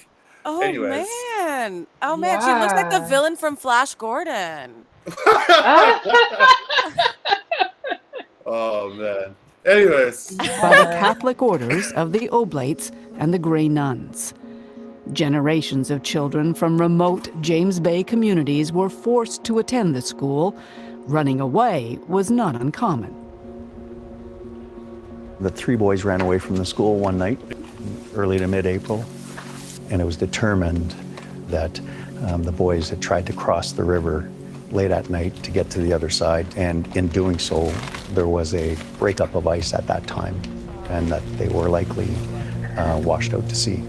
Oh Anyways. man. Oh man, she looks like the Yeah. villain from Flash Gordon. Oh man. Anyways. by the Catholic orders of the Oblates and the Grey Nuns. Generations of children from remote James Bay communities were forced to attend the school. Running away was not uncommon. The 3 boys ran away from the school one night, early to mid-April, and it was determined that the boys had tried to cross the river late at night to get to the other side, and in doing so, there was a breakup of ice at that time, and that they were likely washed out to sea.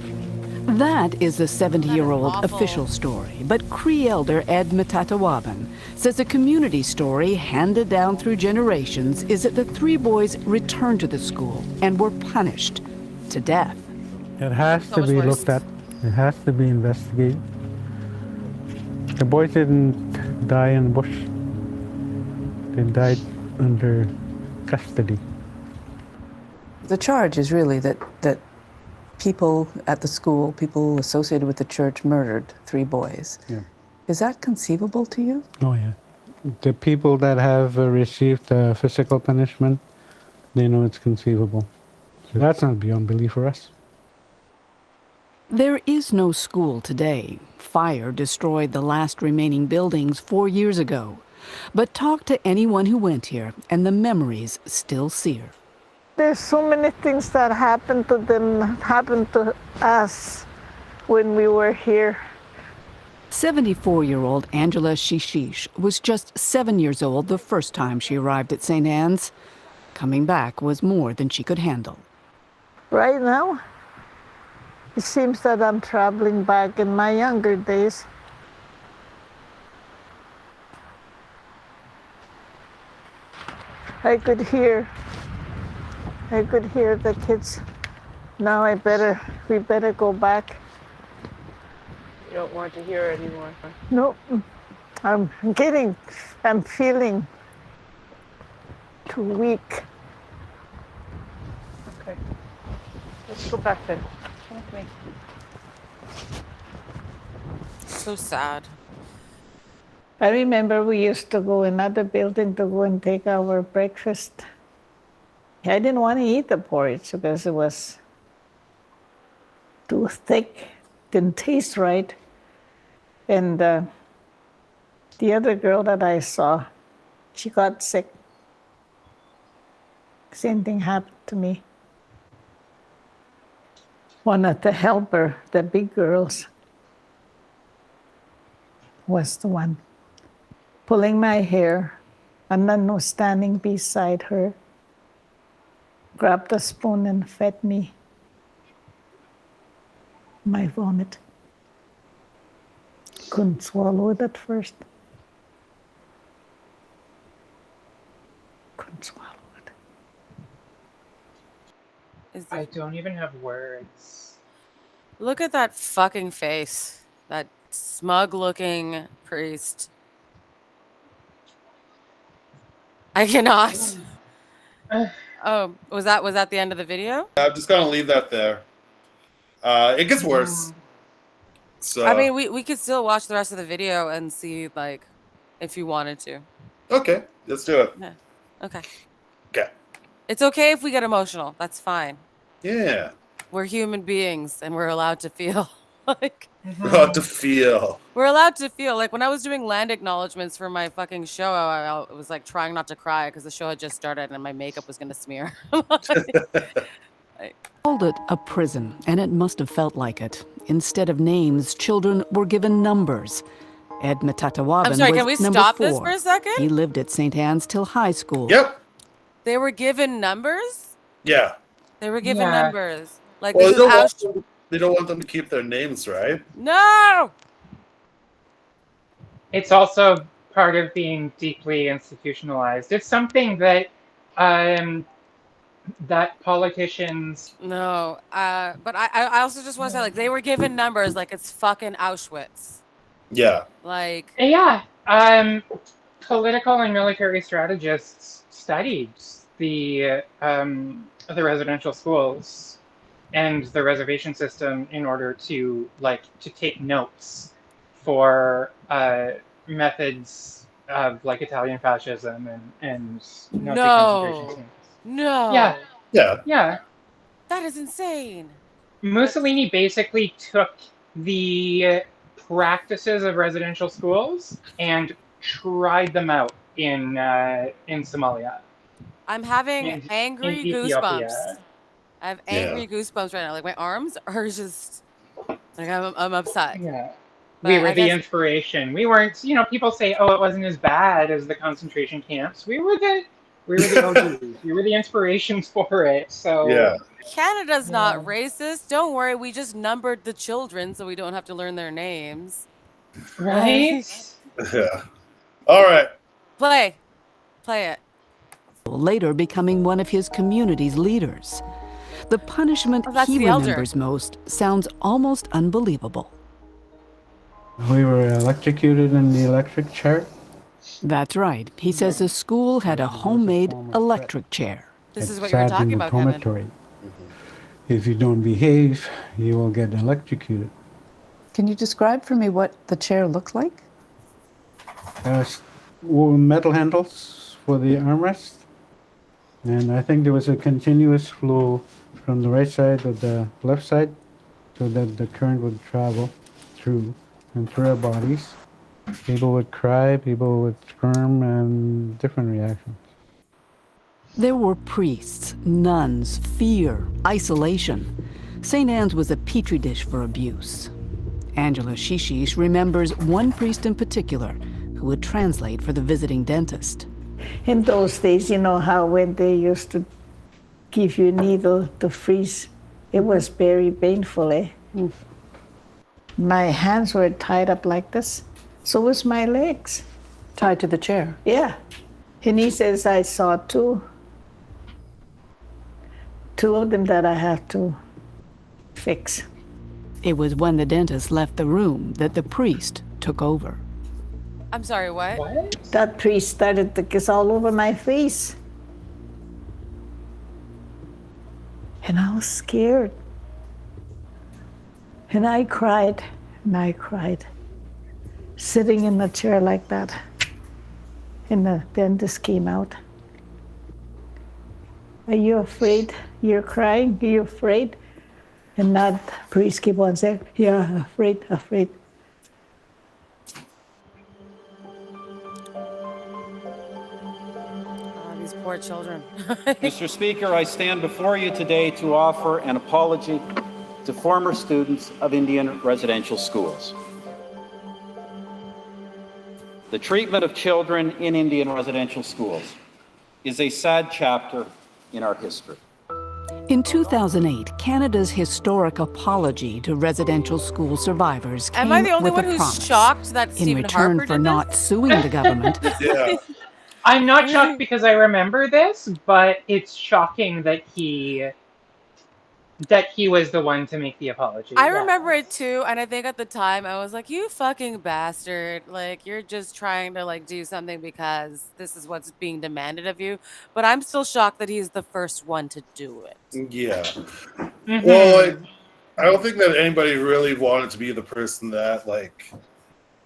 That is the 70-year-old That is awful. official story, but Cree elder Ed Matatawaban says a community story handed down through generations is that the 3 boys returned to the school and were punished to death. It has So to much be worse. looked at. It has to be investigated. The boys didn't die in the bush. They died under custody. The charge is really that people at the school, people associated with the church, murdered 3 boys. Yeah. Is that conceivable to you? Oh, yeah. The people that have received physical punishment, they know it's conceivable. So that's not beyond belief for us. There is no school today. Fire destroyed the last remaining buildings 4 years ago. But talk to anyone who went here, and the memories still sear. There's so many things that happened to them, happened to us when we were here. 74-year-old Angela Shishish was just 7 years old the first time she arrived at St. Anne's. Coming back was more than she could handle. Right now, it seems that I'm traveling back in my younger days. I could hear the kids. Now we better go back. You don't want to hear anymore. No, I'm feeling too weak. Okay. Let's go back then. Come with me. So sad. I remember we used to go in another building to go and take our breakfast. I didn't want to eat the porridge because it was too thick, didn't taste right. And the other girl that I saw, she got sick. Same thing happened to me. One of the helper, the big girls, was the one pulling my hair, and then was standing beside her, grabbed a spoon and fed me my vomit. Couldn't swallow it at first. Couldn't swallow it. I don't even have words. Look at that fucking face. That smug-looking priest. I cannot. Oh, was that the end of the video? I'm just gonna leave that there. It gets worse. So I mean, we could still watch the rest of the video and see, like, if you wanted to. okay, let's do it. Yeah. Okay. Okay. It's okay if we get emotional. That's fine. Yeah. We're human beings and we're allowed to feel. Like, How to feel. we're allowed to feel. Like, when I was doing land acknowledgements for my fucking show, I was like trying not to cry because the show had just started and my makeup was gonna smear. Called it a prison, and it must have felt like it. Instead of names, children were given numbers. Ed Matatawaban I'm sorry, was can we number stop 4. this for a second? He lived at St. Anne's till high school. Yep. They were given numbers? Yeah. They were given Yeah. numbers. Like, Well, this is they don't want them to keep their names, right? No! It's also part of being deeply institutionalized. It's something that that politicians. No. But I also just want to say, like, they were given numbers like it's fucking Auschwitz. Yeah. Like, Yeah. Political and military strategists studied the residential schools and the reservation system in order to take notes for methods of like Italian fascism and Nazi concentration camps. No. Yeah. Yeah. Yeah. That is insane. Mussolini basically took the practices of residential schools and tried them out in Somalia. I'm having In angry Ethiopia. goosebumps. I have angry goosebumps right now. Like, my arms are just like I'm upset. Yeah. But We were I the guess- inspiration. We weren't, people say, oh, it wasn't as bad as the concentration camps. We were the OGs. We were the inspirations for it. So Yeah. Canada's not racist. Don't worry, we just numbered the children so we don't have to learn their names. Right? Yeah. All right. Play it. Later becoming one of his community's leaders. The punishment Oh, that's he the elder. remembers most sounds almost unbelievable. We were electrocuted in the electric chair. That's right. He says the school had a homemade electric chair. This is It's what you were sad talking in the about, Kevin. dormitory. If you don't behave, you will get electrocuted. Can you describe for me what the chair looked like? Metal handles for the armrest. And I think there was a continuous flow from the right side to the left side so that the current would travel through and through our bodies. People would cry, people would squirm, and different reactions. There were priests, nuns, fear, isolation. St. Anne's was a petri dish for abuse. Angela Shishish remembers one priest in particular who would translate for the visiting dentist. In those days, you know how when they used to give you a needle to freeze, it was very painful, eh? My hands were tied up like this. So was my legs. Tied to the chair. Yeah. And he says I saw two of them that I have to fix. It was when the dentist left the room that the priest took over. I'm sorry, what? That priest started to kiss all over my face. And I was scared. And I cried, sitting in the chair like that. And the dentist came out. Are you afraid? You're crying? Are you afraid? And that priest kept on saying, yeah, afraid. Oh, these poor children. Mr. Speaker, I stand before you today to offer an apology to former students of Indian residential schools. The treatment of children in Indian residential schools is a sad chapter in our history. In 2008, Canada's historic apology to residential school survivors came Am I the only with one a who's promise. shocked that In Stephen return Harper for did not this? suing the government, Yeah. I'm not shocked because I remember this, but it's shocking that he was the one to make the apology. I Yeah. remember it too, and I think at the time I was like, "You fucking bastard! Like, you're just trying to like do something because this is what's being demanded of you." But I'm still shocked that he's the first one to do it. Yeah. Mhm. Well, I don't think that anybody really wanted to be the person that like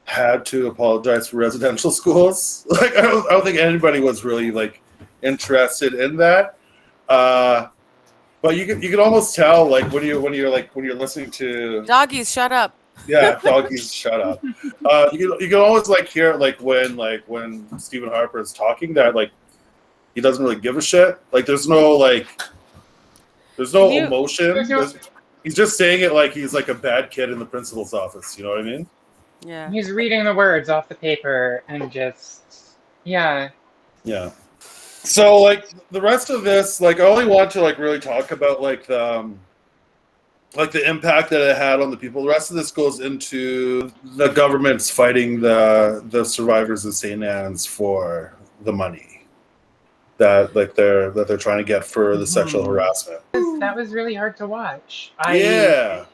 had to apologize for residential schools. Like, I don't think anybody was really like interested in that. But you can almost tell like when you're listening to Doggies, shut up. yeah, doggies, shut up. You can always like hear like when Stephen Harper is talking that like he doesn't really give a shit. Like there's no emotion. There's no- He's just saying it like he's like a bad kid in the principal's office. You know what I mean? Yeah. He's reading the words off the paper and just, yeah. Yeah. So like the rest of this, like I only want to like really talk about like the impact that it had on the people. The rest of this goes into the government's fighting the survivors of St. Anne's for the money that they're trying to get for the sexual harassment. That was really hard to watch. Yeah.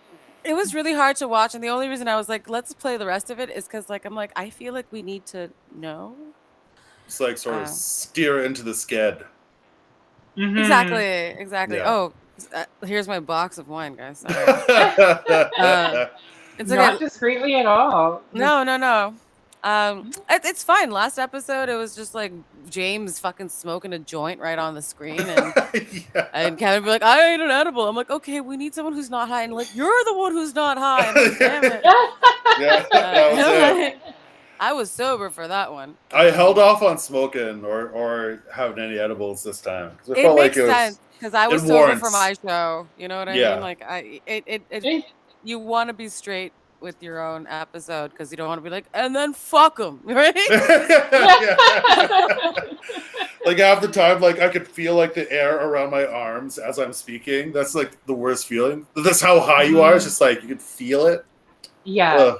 It was really hard to watch, and the only reason I was like, let's play the rest of it is because like I'm like, I feel like we need to know. It's like sort of steer into the sked. Exactly. Yeah. Oh, here's my box of wine, guys. Sorry. It's Not okay. discreetly at all. No. It's fine. Last episode, it was just like James fucking smoking a joint right on the screen, and and Kevin be like, "I ate an edible." I'm like, "Okay, we need someone who's not high." And like, you're the one who's not high. I'm like, damn it. Yeah, that was it. I was sober for that one. I held off on smoking or having any edibles this time because I It felt makes like it was. sense because I was it sober warrants- for my show. You know what I Yeah. mean? Like, you want to be straight with your own episode because you don't want to be like, and then fuck them, right? Like half the time, like I could feel like the air around my arms as I'm speaking. That's like the worst feeling. That's how high you are. It's just like you could feel it. Yeah.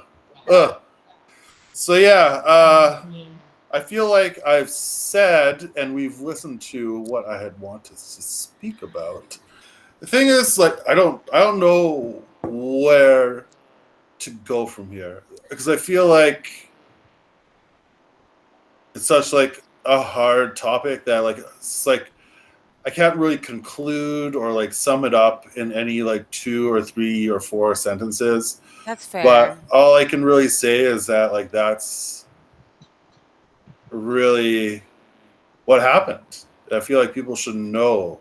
So yeah, I feel like I've said and we've listened to what I had wanted to speak about. The thing is, like, I don't know where to go from here because I feel like it's such like a hard topic that like it's like I can't really conclude or like sum it up in any like 2 or 3 or 4 sentences. That's fair. But all I can really say is that like that's really what happened. I feel like people should know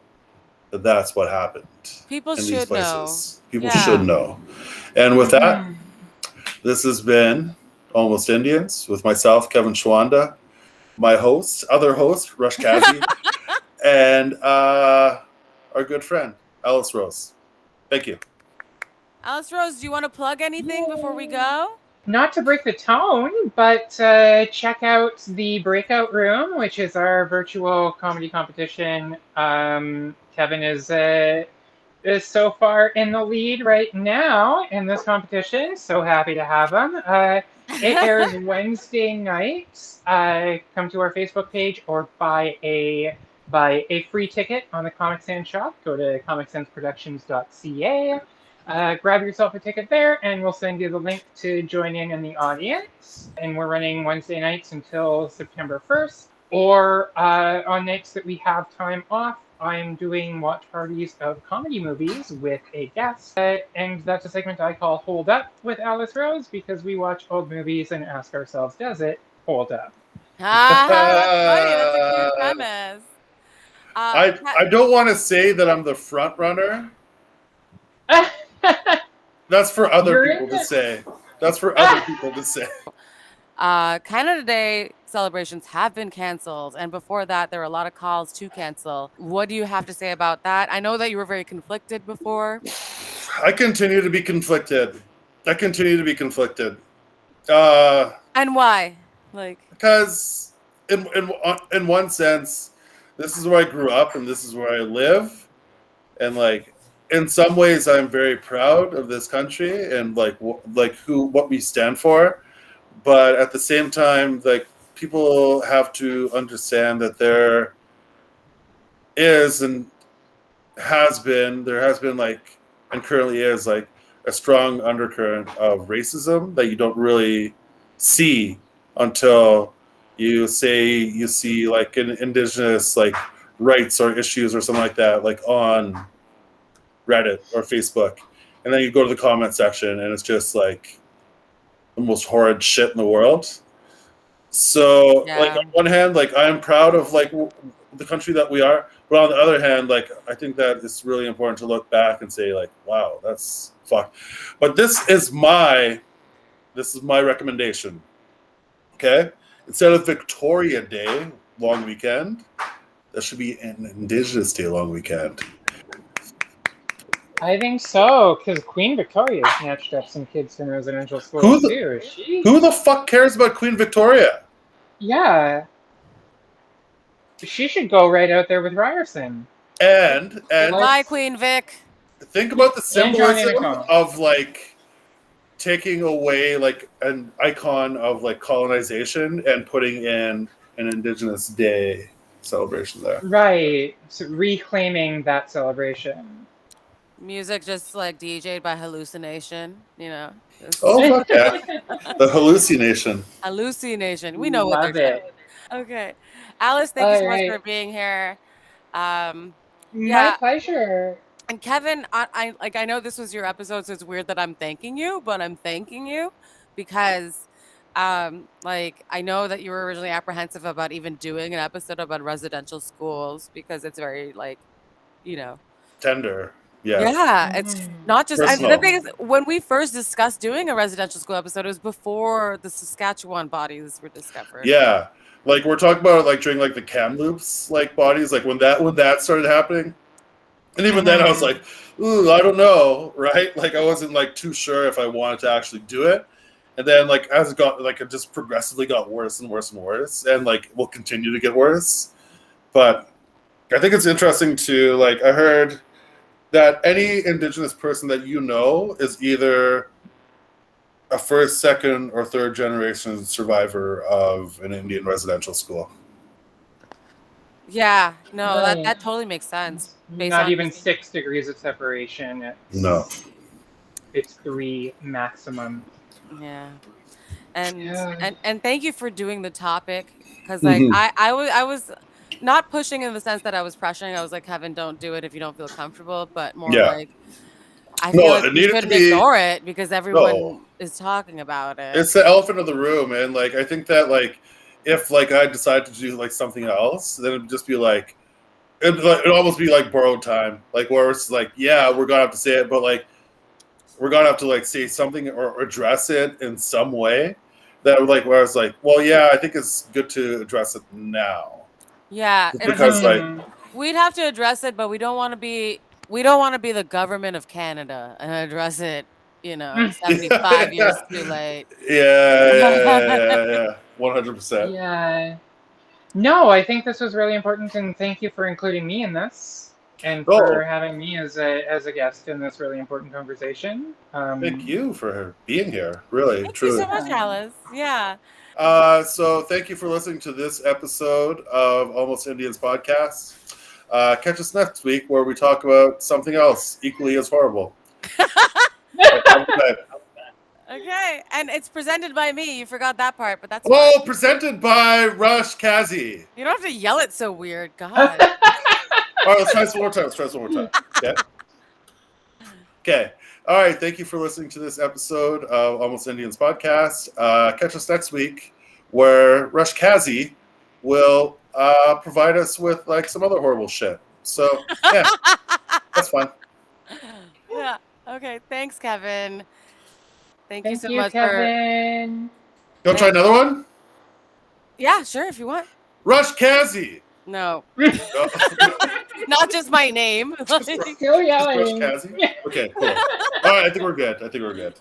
that that's what happened. People in should these places. know. People Yeah. should know. And with that, this has been Almost Indians with myself, Kevin Shawanda, my other host, Rush Kazi, and our good friend, Alice Rose. Thank you. Alice Rose, do you want to plug anything before we go? Not to break the tone, but check out the Breakout Room, which is our virtual comedy competition. Kevin is so far in the lead right now in this competition. So happy to have him. It airs Wednesday nights. Come to our Facebook page or buy a free ticket on the Comic Sans shop. Go to comicsansproductions.ca. Grab yourself a ticket there, and we'll send you the link to join in the audience. And we're running Wednesday nights until September 1st. Or on nights that we have time off, I'm doing watch parties of comedy movies with a guest. And that's a segment I call Hold Up with Alice Rose, because we watch old movies and ask ourselves, does it hold up? That's funny. That's a cute premise. I don't want to say that I'm the front runner. That's for other people to say. Canada Day celebrations have been canceled, and before that there were a lot of calls to cancel. What do you have to say about that? I know that you were very conflicted before. I continue to be conflicted. And why? Like, because in one sense, this is where I grew up and this is where I live, and like in some ways I'm very proud of this country and what we stand for. But at the same time, like, people have to understand that there is and has been like, and currently is like, a strong undercurrent of racism that you don't really see until you see like an Indigenous like rights or issues or something like that, like on Reddit or Facebook, and then you go to the comment section and it's just like the most horrid shit in the world. So like on one hand, like I'm proud of like the country that we are, but on the other hand, like I think that it's really important to look back and say like, wow, that's fucked. But this is my recommendation. Okay, instead of Victoria Day long weekend, that should be an Indigenous Day long weekend. I think so, because Queen Victoria snatched up some kids from residential schools Who the- too. Who the fuck cares about Queen Victoria? Yeah. She should go right out there with Ryerson. And Goodbye, Queen Vic. think about the And Johnny symbolism McCone. of like taking away like an icon of like colonization and putting in an Indigenous Day celebration there. Right. So reclaiming that celebration. Music just like DJ'd by hallucination, just Oh fuck yeah. The hallucination. hallucination. We know what Love they're it. saying. Okay. Alice, thank you so much Alright. for being here. My Yeah. pleasure. And Kevin, I know this was your episode, so it's weird that I'm thanking you, but I'm thanking you because like I know that you were originally apprehensive about even doing an episode about residential schools because it's very like, Tender. Yes. yeah, it's not just. And the Personal. thing is, when we first discussed doing a residential school episode, it was before the Saskatchewan bodies were discovered. Yeah. Like we're talking about like during like the Kamloops like bodies, like when that started happening. And even then I was like, ooh, I don't know, right? Like I wasn't like too sure if I wanted to actually do it. And then like as it got like it just progressively got worse and worse and worse and like will continue to get worse. But I think it's interesting to like I heard that any Indigenous person that you know is either a first, second, or third generation survivor of an Indian residential school. Yeah, no, Right. that totally makes sense. Based Not on even 6 degrees of separation. No. It's 3 maximum. Yeah. And Yeah. and thank you for doing the topic because like I was not pushing in the sense that I was pressuring. I was like, Kevin, don't do it if you don't feel comfortable, but more Yeah. like I No, feel like it you needed to shouldn't be- ignore it because everyone No. is talking about it. It's the elephant in the room, and like I think that like if like I decide to do like something else, then it'd just be like it'd almost be like borrowed time, like where it's like yeah we're gonna have to say it, but like we're gonna have to like say something or address it in some way that like where I was like well yeah I think it's good to address it now Yeah, Just because like we'd have to address it, but we don't want to be the government of Canada and address it, 75 years too late. yeah 100%. Yeah. No, I think this was really important, and thank you for including me in this, and for having me as a guest in this really important conversation. Thank you for being here, really, Thank truly. you so much, Alice. Yeah. So thank you for listening to this episode of Almost Indians podcast. Catch us next week where we talk about something else equally as horrible. Okay, and it's presented by me. You forgot that part, but that's Oh, fine. presented by Rush Kazi. You don't have to yell it so weird. God. All right, let's try this one more time. Okay. Okay. All right. Thank you for listening to this episode of Almost Indians podcast. Catch us next week where Rush Kazi will provide us with like some other horrible shit. So yeah, that's fun. Yeah. Okay. Thanks, Kevin. Thank you Thank so you, much Kevin. You want to try another one? Yeah, sure, if you want. Rush Kazi. No. No. Not just my name. Still yelling. Rush Kazi. Okay, cool. All right, I think we're good.